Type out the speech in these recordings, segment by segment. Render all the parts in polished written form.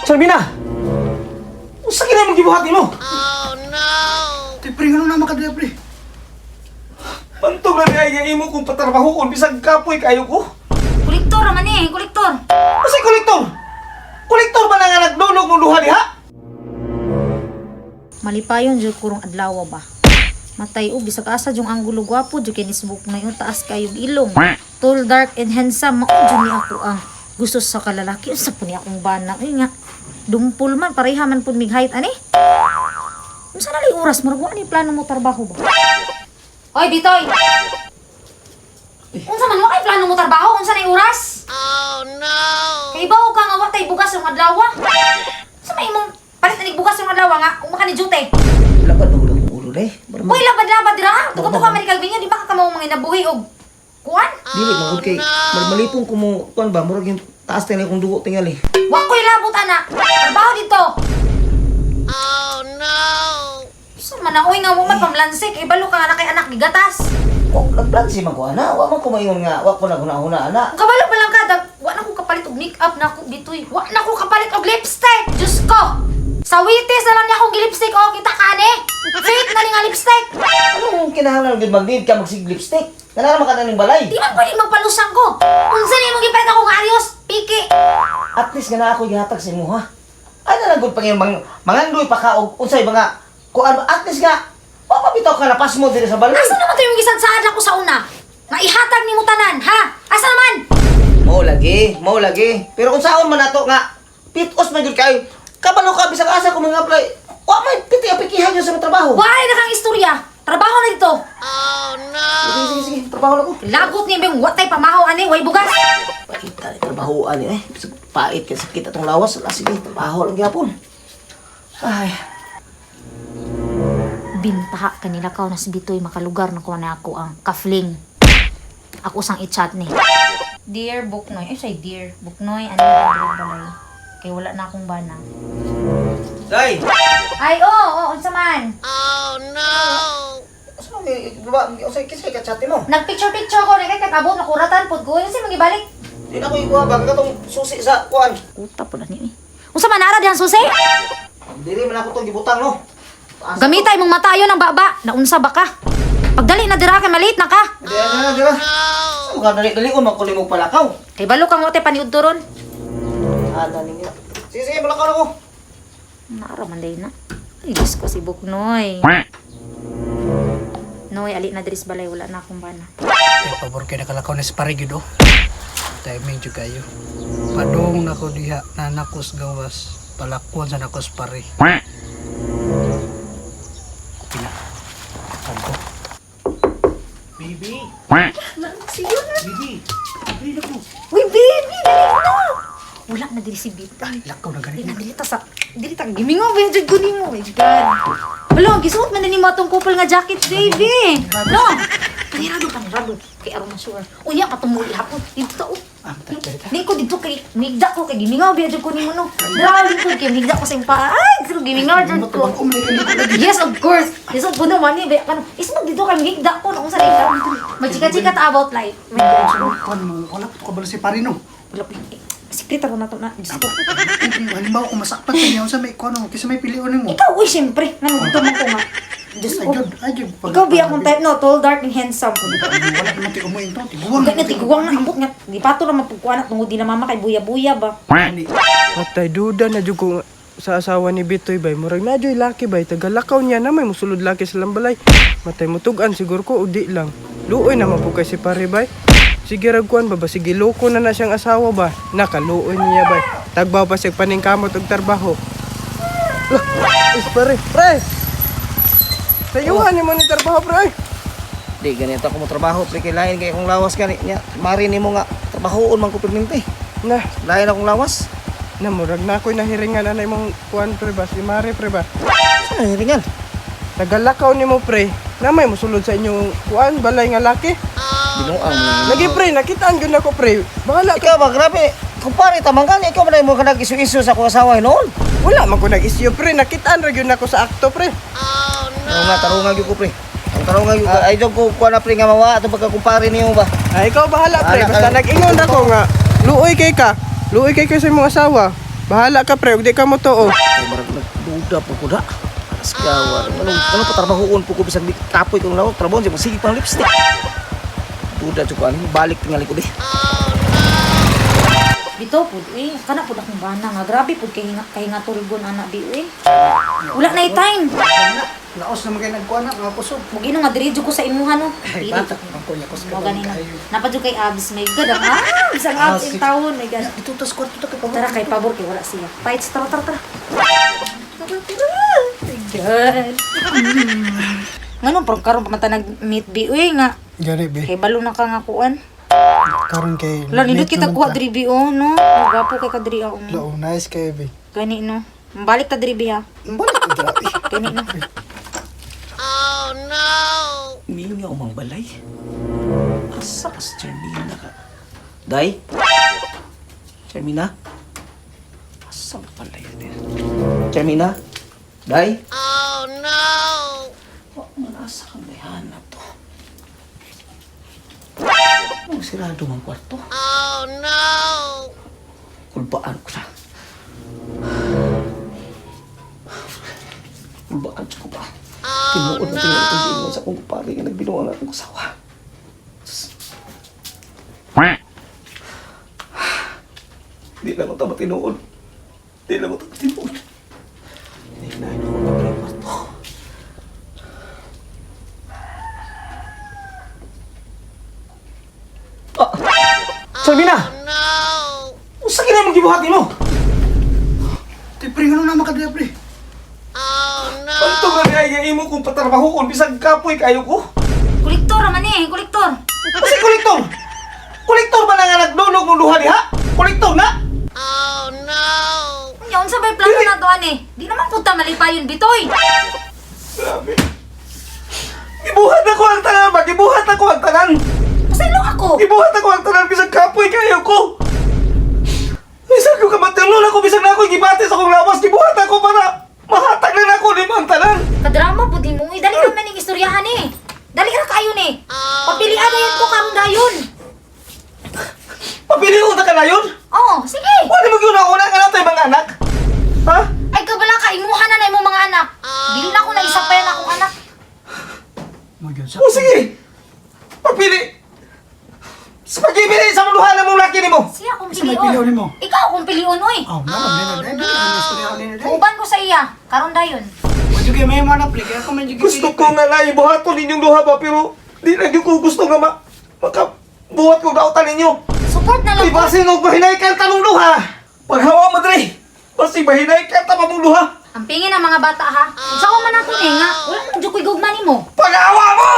Salmina! Usa kina mong gibuhati mo? Te, pre, ano na makadaya, pre? Bantog na niya imo kung patrabahoon bisag kapoy kayo ko. Kolektor naman eh, kolektor. Usay kolektor? Kolektor ba na nga nagdulog ng duha diha? Malipayon jud kurong adlaw ba. Matay og bisag asa jung anggulo gwapo jud kay nisbuk na yung taas kayong ilong. Tall, dark and handsome mao jud ni ako ang gusto sa kalalaki. Unsa po ni akong bana ay nga. Dumpol man pareha man pud mig height ani. Unsa na lay oras murag wa ni plano mo trabaho ba? Oy, Bitoy. Unsa man wa kay plano mo trabaho? Unsa na oras? Oh no. Kay bawo ka nga wa tay bugas yung adlaw. Sa may imong palit na bugas yung adlaw nga umaka ni jute. Labad na ulo ulo day. Uy, labad-labad dira. Tugot ka man kagbinya di ba ka mo mga nabuhi og kuan? Dili magud kay malipong ko mo kuan ba murag yung taas tingali kong dugo tingali. Wa ko'y labot anak. Trabaho dito. Sa man na, uy nga mo man pamlansik, ibalo ka nga na kay anak gigatas. Oh, nagplansi man ko ana, wa man ko maingon nga, wa ko naghuna-huna ana. Kabalo pa lang ka, wa na ko kapalit og make-up na ako bitoy. Wa na ko kapalit og lipstick. Diyos ko. Sa witis na lang niya akong lipstick, oh, kita ka ni. Fake na ni nga lipstick. Anong kinahanglan gud mag-need ka magsig lipstick? Kanara man ka ning balay. Di man pwede magpalusang ko. Unsa ni mong gipalit ako nga ayos, piki. At least nga na ako gihatag sa imo ha. Ay na lang gud pang mangandoy pa ka og unsay mga kuan at least nga wa pa bitaw ka lapas mo diri sa balay. Asa naman to yung gisadsaad ako sa una? Nga ihatag ni mo tanan, ha? Asa naman? Mao lagi. Pero kung saon man nato nga pitos man gud kayo. Kabalo ka bisag asa ko mga apply. Wa may piti-apikihan yo sa mga trabaho. Why na kang istorya? Trabaho na dito. Sige, trabaho na ko. Lagot ni bang watay pamahaw ani, way bugas. Pakita ni trabahoan ni bisag pait kay sakit atong lawas. Ala sige, trabaho lang gyapon. Ay, Bintaha kanila ka na si Bitoy makalugar na ko na ako ang kafling. Ako sang i-chat ni. Dear Buknoy, ay say dear Buknoy, ano ba balay? Kay wala na akong bana. Day. Ay, unsa man? Asa may ba usay kisay ka chat mo? Nagpicture ko na kay abot na kuratan pud ko. Kasi magibalik. Di na ko ikuha ba katong susi sa kuan. Uta pud ni. Unsa man ara diyan susi? Dili man ako tong gibutang no. Gamitay mong matayo ng baba. Naunsa ba ka? Pagdali na dira kay maliit na ka. Di na, di ba? Sa mga dali-dali ko makulimog palakaw. Kay balo kang wote paniud turon. Ala ninyo. Sige, balakaw na ko. Naara man day na. Ay, Diyos ko si Buknoy. Noy, ali na diri sa balay, wala na akong bana. Ay, pabor kayo nakalakaw na si pare gyud oh. Timing jud kayo. Padong nako diha na nakos gawas. Palakuan sa nakos pare. Pila. Kanto. Bibi. Sige na. Bibi. Bibi na ko. Uy, baby, dali na. Wala na diri si Bita. Lakaw na Dili ganito. na dili ta gimingo ba jud ko nimo. My God. Hello, gisuot man ni mo atong couple nga jacket, baby. No. Panirado. Kay aron sure. Unya patumuli hapon. Dito ta. Ah, tagdita. Di ko dito kay migda ko kay gimingaw ba jud ko nimo no. Dara dito kay migda ko sa impa. Ay, siguro gimingaw jud ko. Yes, of course. Yes, of course man ni ba kan. Ismo dito kay migda ko no sa rin. Magchika-chika ta about life. Wala to kabalo si pare no. Wala Sikreto na to na. Diyos ko. Halimbawa kung masakpan kanya sa may kuno, kasi may piliunin mo. Ikaw, uy, siyempre. Nandito mo ko nga. Diyos ko. Ikaw biya akong type, no? Tall, dark, and handsome. Wala naman tiyo mo ito. Tiguang. Huwag na tiguang na. Ambot nga. Di pa ito na mapagkuhan at tungod di na mama kay buya-buya ba? Matay duda na jud ko sa asawa ni Bitoy bay. Murag na joy laki bay. Tagalakaw niya na may musulod laki sa lambalay. Matay mutugan siguro ko udi lang. Luoy naman po kay si pare bay. Sige ragkuan ba sige loko na siyang asawa ba. Nakaluoy niya bay. Tagbaw pa siya paningkamot og trabaho. Is pare, pre. Sayuhan ni mo ni trabaho pre. Di ganito ako mo trabaho, pre kay lain kay akong lawas ka niya. Mari nimo nga trabahoon man ko perminti. Na, Lain akong lawas. namurag na ako'y nahiringan anay mong kuan pre ba. Si Mare pre ba. Sa hiringan. Tagalakaw ni mo pre. Na may musulod sa inyong kuan balay nga laki. Binuang. Lagi pre, nakitaan gyud ako pre. Bahala ka. Ikaw ba grabe. Kumpare tamanggan ikaw man mo kanang isu-isu sa akong asawa noon. Wala man ko nag-issue pre, nakitaan ra gyud ako sa akto pre. Oo nga tarungan gyud ko pre. Ang tarungan gyud ay jud ko kuan na pre nga mawa ato pagkakumpare niyo ba. Ay ikaw bahala pre, Bahala ka. basta nag-ingon ako nga luoy kay ka. Luoy kay sa imong asawa. Bahala ka pre, ug di ka mo to oh. Ay, marag nagduda po ko da. Askawan. Anong katrabahoon po ko bisag di kapoy kong lawak. Trabahoon siya, masigit pang lipstick. Duda siya ko, ano, balik tingali ko di. Bito pud kana pud akong bana nga grabe pud kay nga turgon anak di wala na time. Laos naman kayo nagkuha na, mga kusog. Mugino nga diri jud ko sa imuha no. Ay, Dili batak naman ko niya ko sa mo ganin na. kayo. Napad jud kay abs may god isang abs in town may god. Ito, tas kwarto to kay pabor. Tara kay pabor kay wala siya. Fights tara. God. Ngano parang karon pa mata nag-meet bi nga Gari, be. kay balo na ka nga kuan. Karon kay... Wala nindot kita kuha diri bi no. Gapo kay kadri Lao, nice kayo, be. Gani no. Balik ta diri bi ha. Balik ko, grabe. Gani no. Umiyo niya umang balay. Asa ka si Charmina ka? Day? Charmina? Asa ka balay din? Charmina? Day? Oh no! Asa kang bayhanap to? Oh, sirado mang kwarto. Oh no! Kulbaan ko na. Kulbaan ko ba? Tinuod na tinuod kong binuon sa kong kupari nga nagbinuon ang akong kasawa. Di na mo ito matinuod. Di na mo ito matinuod. Di na ako magaling kwarto. Salmina! Usa kina mong gibuhati mo? Te, pre, ano na makadaya, pre? Panto nga niya imo kung patrabaho kung bisag kapoy kayo ko? Kolektor man kolektor. Kasi kolektor! Kolektor ba na nga nagdulog mong luha diha? Kolektor na? Nya unsa bay plano na to ani? Di naman punta malipayon bitoy. Grabe. Gibuhat ako ang tanan ba? Gibuhat ako ang tanan! Pasaylo ako. Gibuhat ako ang tanan bisag kapoy kayo ko! Bisag ko kamatulon ako bisag na ako gibati sa akong lawas. Gibuhat ako para mahatag na ako ni ang tanan! Kadrama pud mo. Dali ra man ning istoryahan ni. Dali ra kayo ni. Papilian na yan ko karon dayon. Papili ko na ka na yun? Oh, sige. Wala mo yun ako na ka natin mga anak? Ha? Ay kabala ka imuha na imong mga anak. Dili na ako naisapayan akong anak. Magyod sa... O sige! Papili! Sa pagpili sa muluhan ng mong laki ni mo! Siya akong Sa may pilion. pilion mo? Ikaw akong pilion oy. Oh, naman, nila, ano istorya nila, day. Uban ko sa iya. Karon dayon. Medyo kayo may mga napli, kaya ako medyo Gusto ko nga na ibuhaton ninyong luha ba pero di na ko gusto nga makabuhat ko dautan ninyo. Support na lang Ay ko. basi nung bahinay ka ta mong luha! Paghawa mo dre! Basi bahinay ka ta pa mong luha! Ang pingin ng mga bata ha. Sa man nato ni nga. Wala nang jukoy gugma nimo. Paghawa mo!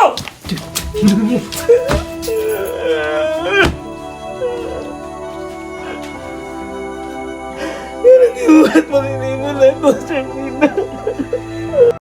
Ibuhat mo rin mo na ko, sir.